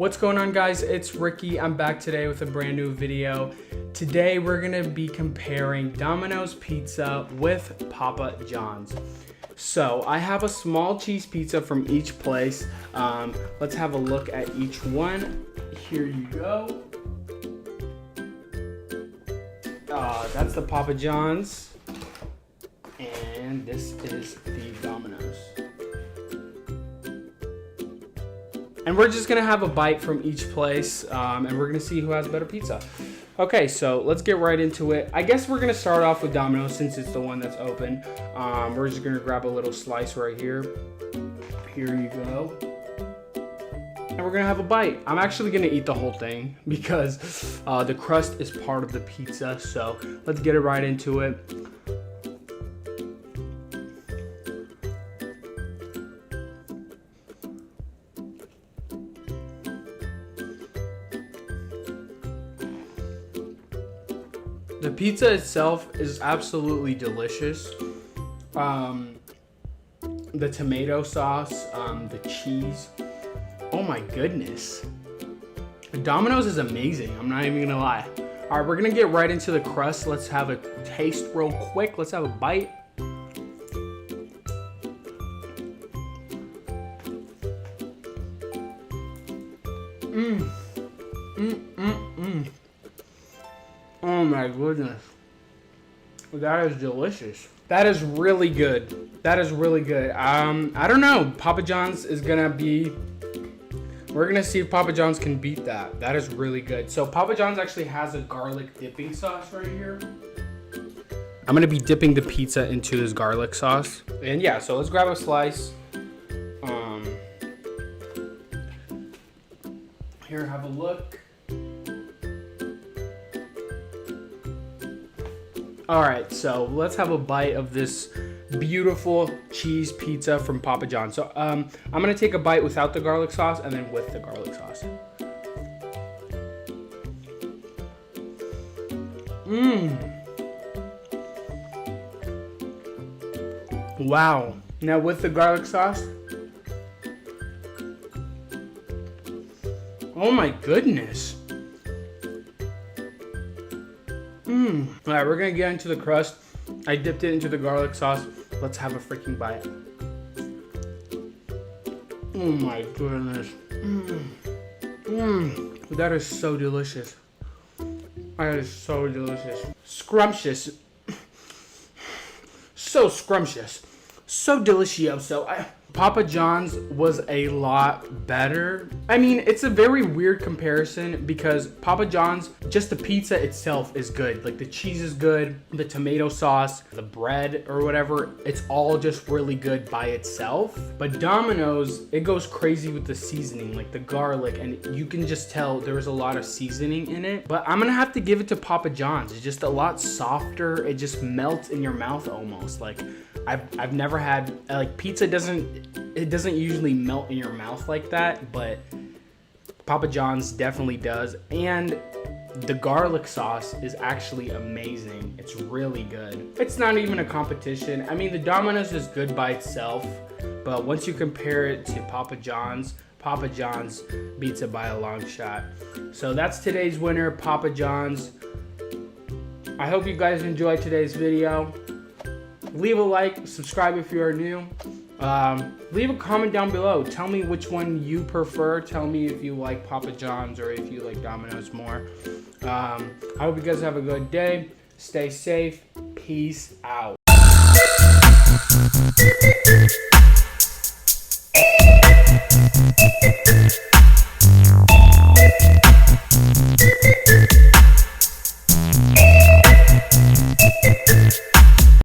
What's going on, guys? It's Ricky. I'm back today with a brand new video. Today we're gonna be comparing Domino's pizza with Papa John's. So I have a small cheese pizza from each place. Let's have a look at each one. Here you go. That's the Papa John's, and this is the Domino's. And we're just gonna have a bite from each place, and we're gonna see who has better pizza. Okay, so let's get right into it. I guess we're gonna start off with Domino's since it's the one that's open. We're just gonna grab a little slice right here. Here you go. And we're gonna have a bite. I'm actually gonna eat the whole thing because the crust is part of the pizza. So let's get it right into it. The pizza itself is absolutely delicious. The tomato sauce, the cheese. Oh my goodness. Domino's is amazing. I'm not even gonna lie. All right, we're gonna get right into the crust. Let's have a taste real quick. Let's have a bite. Oh my goodness. That is delicious. That is really good. That is really good. I don't know. Papa John's is gonna be... We're gonna see if Papa John's can beat that. That is really good. So Papa John's actually has a garlic dipping sauce right here. I'm gonna be dipping the pizza into this garlic sauce. And yeah, so let's grab a slice. Here, have a look. All right, so let's have a bite of this beautiful cheese pizza from Papa John's. So I'm gonna take a bite without the garlic sauce and then with the garlic sauce. Wow. Now with the garlic sauce. Oh my goodness. All right, we're gonna get into the crust. I dipped it into the garlic sauce. Let's have a freaking bite. Oh my goodness. That is so delicious. That is so delicious. Scrumptious. So scrumptious. So delicioso. Papa John's was a lot better. I mean, it's a very weird comparison because Papa John's, just the pizza itself is good. Like the cheese is good, the tomato sauce, the bread or whatever, it's all just really good by itself. But Domino's, it goes crazy with the seasoning, like the garlic, and you can just tell there's a lot of seasoning in it. But I'm gonna have to give it to Papa John's. It's just a lot softer. It just melts in your mouth almost. Like I've never had, like, pizza doesn't usually melt in your mouth like that, but Papa John's definitely does. And the garlic sauce is actually amazing. It's really good. It's not even a competition. I mean, the Domino's is good by itself, but once you compare it to Papa John's beats it by a long shot. So that's today's winner, Papa John's. I hope you guys enjoyed today's video. Leave a like, subscribe if you are new. Leave a comment down below. Tell me which one you prefer. Tell me if you like Papa John's or if you like Domino's more. I hope you guys have a good day. Stay safe. Peace out.